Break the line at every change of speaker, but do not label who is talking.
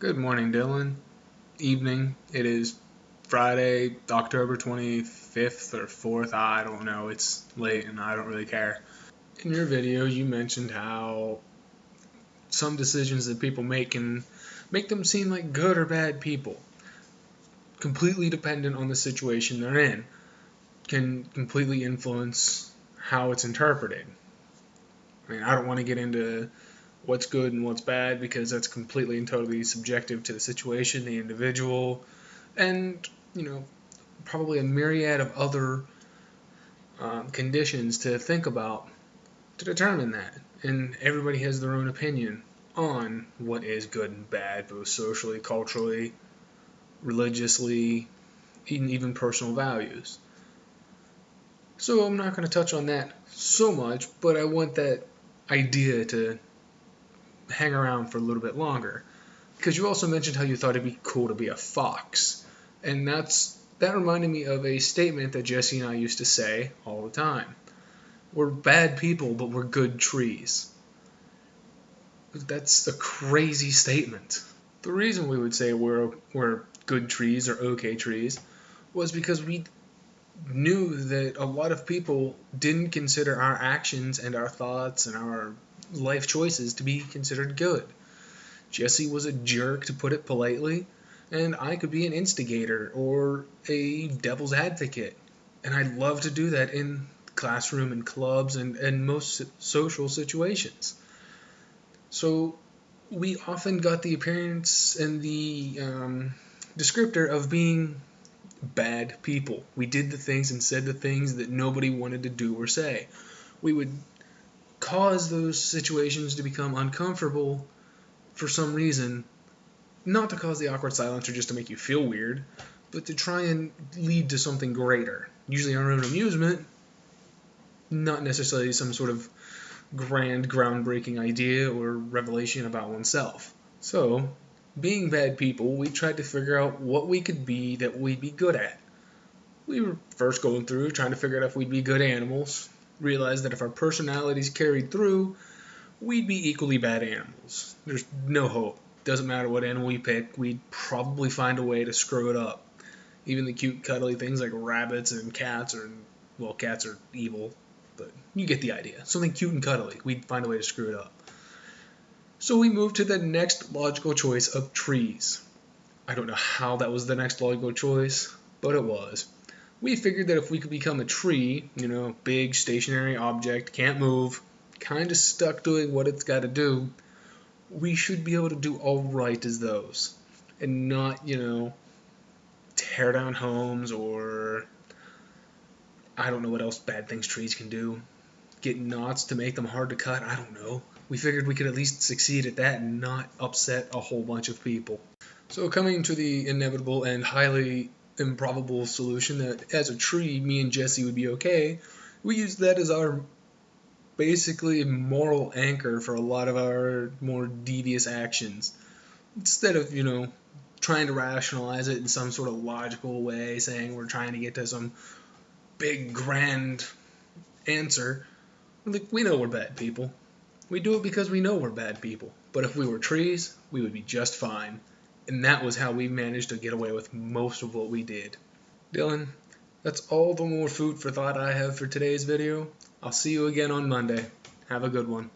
Good morning, Dylan. Evening. It is Friday, October 25th or 4th. I don't know. It's late and I don't really care. In your video, you mentioned how some decisions that people make can make them seem like good or bad people, completely dependent on the situation they're in, can completely influence how it's interpreted. I mean, I don't want to get into what's good and what's bad because that's completely and totally subjective to the situation, the individual, and probably a myriad of other conditions to think about to determine that. And everybody has their own opinion on what is good and bad, both socially, culturally, religiously, even personal values. So I'm not going to touch on that so much, but I want that idea to hang around for a little bit longer. Because you also mentioned how you thought it'd be cool to be a fox. And that reminded me of a statement that Jesse and I used to say all the time. We're bad people, but we're good trees. That's a crazy statement. The reason we would say we're good trees or okay trees was because we knew that a lot of people didn't consider our actions and our thoughts and our life choices to be considered good. Jesse was a jerk, to put it politely, and I could be an instigator or a devil's advocate. And I'd love to do that in classroom and clubs and most social situations. So we often got the appearance and the descriptor of being bad people. We did the things and said the things that nobody wanted to do or say. We would cause those situations to become uncomfortable for some reason, not to cause the awkward silence or just to make you feel weird, but to try and lead to something greater. Usually our own amusement, not necessarily some sort of grand, groundbreaking idea or revelation about oneself. So, being bad people, we tried to figure out what we could be that we'd be good at. We were first going through trying to figure out if we'd be good animals, realized that if our personalities carried through, we'd be equally bad animals. There's no hope. Doesn't matter what animal we pick, we'd probably find a way to screw it up. Even the cute, cuddly things like rabbits and cats cats are evil, but you get the idea. Something cute and cuddly, we'd find a way to screw it up. So we moved to the next logical choice of trees. I don't know how that was the next logical choice, but it was. We figured that if we could become a tree, big stationary object, can't move, kind of stuck doing what it's got to do, we should be able to do all right as those. And not, tear down homes or I don't know what else bad things trees can do. Get knots to make them hard to cut, I don't know. We figured we could at least succeed at that and not upset a whole bunch of people. So coming to the inevitable and highly improbable solution that as a tree, me and Jesse would be okay, we used that as our basically moral anchor for a lot of our more devious actions. Instead of, trying to rationalize it in some sort of logical way, saying we're trying to get to some big, grand answer, we know we're bad people. We do it because we know we're bad people. But if we were trees, we would be just fine. And that was how we managed to get away with most of what we did. Dylan, that's all the more food for thought I have for today's video. I'll see you again on Monday. Have a good one.